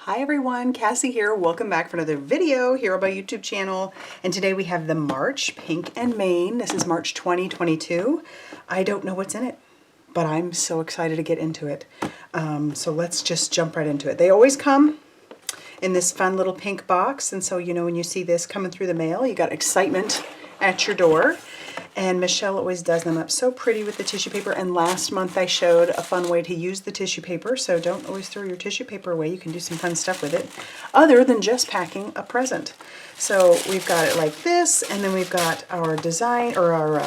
Hi everyone, Cassie here. Welcome back for another video here on my YouTube channel. And today we have the March Pink and Main. This is March 2022. I don't know what's in it, but I'm so excited to get into it. So let's just jump right into it. They always come in this fun little pink box. And so, you know, when you see this coming through the mail, you got excitement at your door. And Michelle always does them up so pretty with the tissue paper. And last month I showed a fun way to use the tissue paper. So don't always throw your tissue paper away. You can do some fun stuff with it other than just packing a present. So we've got it like this, and then we've got our design or our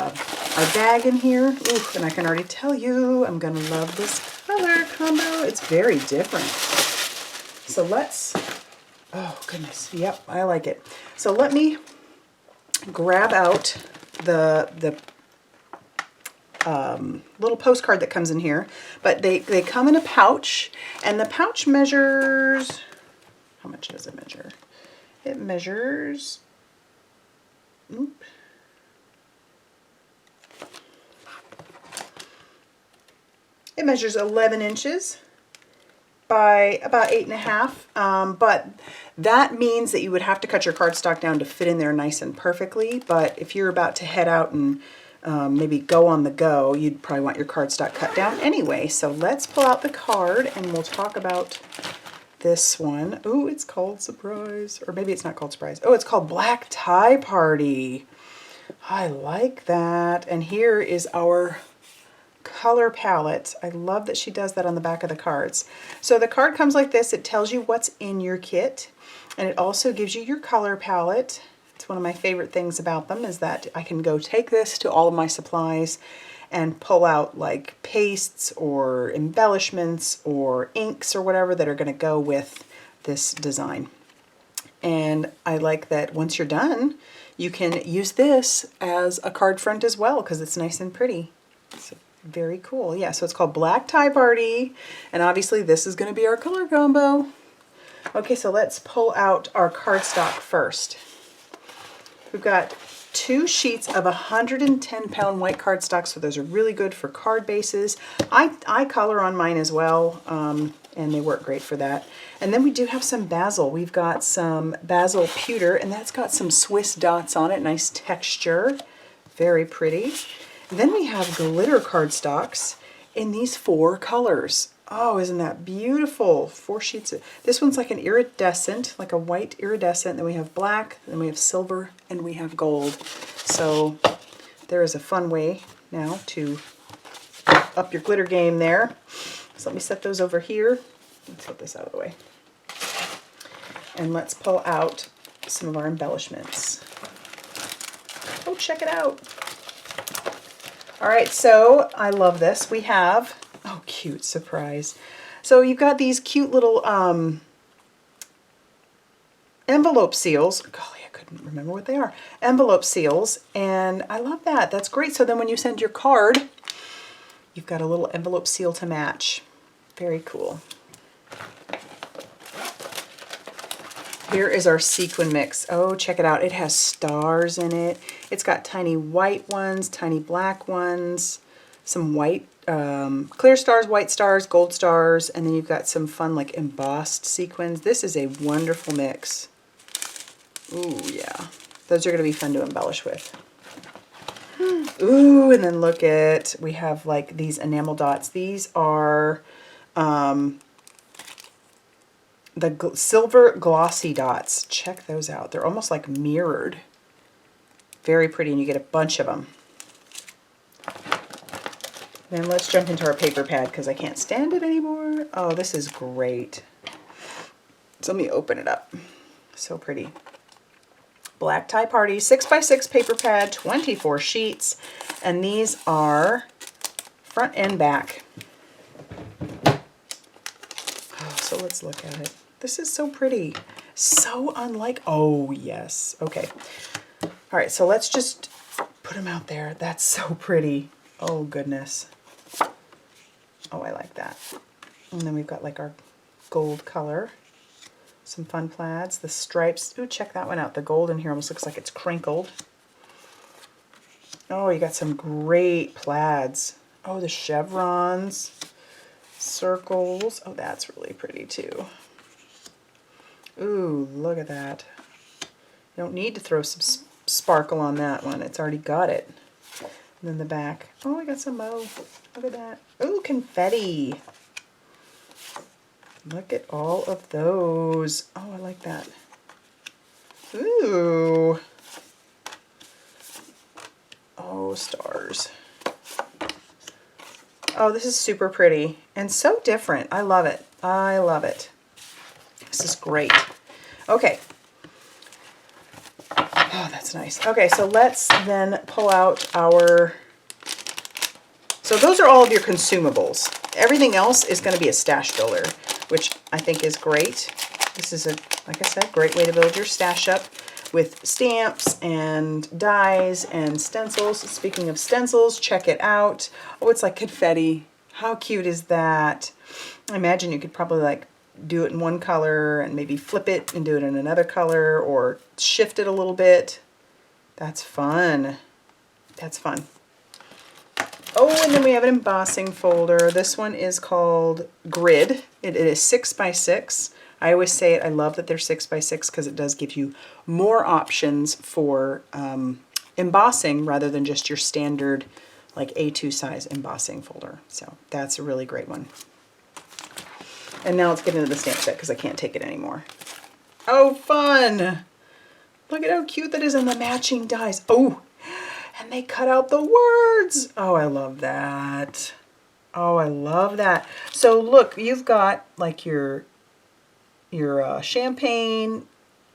bag in here. Ooh, and I can already tell you I'm gonna love this color combo. It's very different. So let's, oh goodness, yep, I like it. So let me grab out the little postcard that comes in here, but they come in a pouch, and the pouch measures, how much does it measure? It measures, it measures 11 inches by about 8.5, but that means that you would have to cut your cardstock down to fit in there nice and perfectly. But if you're about to head out and maybe go on the go, you'd probably want your cardstock cut down anyway. So let's pull out the card and we'll talk about this one. Ooh, it's called Surprise, or maybe it's not called Surprise. Oh, it's called Black Tie Party. I like that. And here is our color palette. I love that she does that on the back of the cards. So the card comes like this. It tells you what's in your kit, and it also gives you your color palette. It's one of my favorite things about them is that I can go take this to all of my supplies and pull out like pastes or embellishments or inks or whatever that are going to go with this design. And I like that once you're done, you can use this as a card front as well because it's nice and pretty. So very cool. Yeah, so it's called Black Tie Party, and obviously this is going to be our color combo. Okay, so let's pull out our cardstock first. We've got 2 sheets of 110-pound white cardstock, so those are really good for card bases. I color on mine as well, and they work great for that. And then we do have some basil. We've got some basil pewter, and that's got some Swiss dots on it, nice texture, very pretty. Then we have glitter cardstocks in these 4 colors. Oh, isn't that beautiful? 4 sheets. This one's like an iridescent, like a white iridescent. Then we have black, then we have silver, and we have gold. So there is a fun way now to up your glitter game there. So let me set those over here. Let's put this out of the way. And let's pull out some of our embellishments. Oh, check it out. All right, so I love this. We have, oh, cute, surprise. So you've got these cute little envelope seals. Golly, I couldn't remember what they are. Envelope seals, and I love that. That's great. So then when you send your card, you've got a little envelope seal to match. Very cool. Here is our sequin mix. Oh, check it out. It has stars in it. It's got tiny white ones, tiny black ones, some white, clear stars, white stars, gold stars, and then you've got some fun like embossed sequins. This is a wonderful mix. Ooh, yeah. Those are going to be fun to embellish with. Ooh, and then look at, we have like these enamel dots. These are the silver glossy dots. Check those out. They're almost like mirrored. Very pretty, and you get a bunch of them. Then let's jump into our paper pad because I can't stand it anymore. Oh, this is great. So let me open it up. So pretty. Black Tie Party 6x6 paper pad, 24 sheets, and these are front and back. Oh, so let's look at it. This is so pretty. So unlike, oh yes. Okay. All right, so let's just put them out there. That's so pretty. Oh goodness. Oh, I like that. And then we've got like our gold color. Some fun plaids. The stripes. Ooh, check that one out. The gold in here almost looks like it's crinkled. Oh, you got some great plaids. Oh, the chevrons. Circles. Oh, that's really pretty too. Ooh, look at that. You don't need to throw some sparkle on that one. It's already got it. And then the back. Oh, I got some mauve. Look at that. Ooh, confetti. Look at all of those. Oh, I like that. Ooh. Oh, stars. Oh, this is super pretty and so different. I love it. I love it. This is great. Okay. Oh, that's nice. Okay, so let's then pull out our... So those are all of your consumables. Everything else is going to be a stash builder, which I think is great. This is, like I said, great way to build your stash up with stamps and dies and stencils. Speaking of stencils, check it out. Oh, it's like confetti. How cute is that? I imagine you could probably like do it in one color and maybe flip it and do it in another color or shift it a little bit. That's fun. That's fun. Oh, and then we have an embossing folder. This one is called Grid. It is 6x6. I always say it, I love that they're 6x6 because it does give you more options for embossing rather than just your standard like A2 size embossing folder. So that's a really great one. And now let's get into the stamp set because I can't take it anymore. Oh, fun! Look at how cute that is, and the matching dies. Oh, and they cut out the words. Oh, I love that. Oh, I love that. So look, you've got like your champagne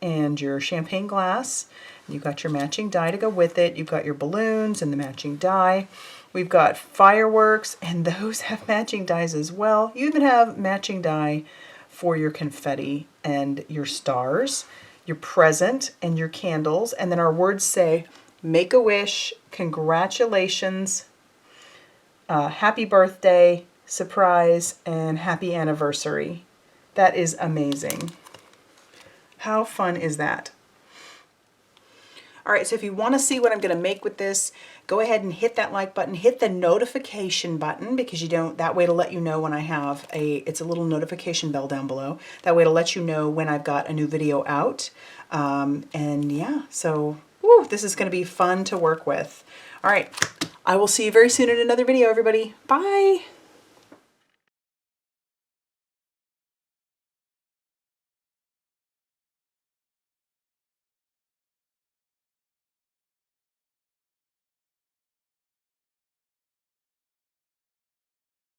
and your champagne glass. You've got your matching die to go with it. You've got your balloons and the matching die. We've got fireworks, and those have matching dies as well. You even have matching die for your confetti and your stars, your present and your candles. And then our words say, make a wish, congratulations, happy birthday, surprise, and happy anniversary. That is amazing. How fun is that? All right, so if you want to see what I'm going to make with this, go ahead and hit that like button, hit the notification button because you don't, that way to let you know when I have it's a little notification bell down below. That way to let you know when I've got a new video out. And yeah, so woo, this is going to be fun to work with. All right, I will see you very soon in another video, everybody. Bye.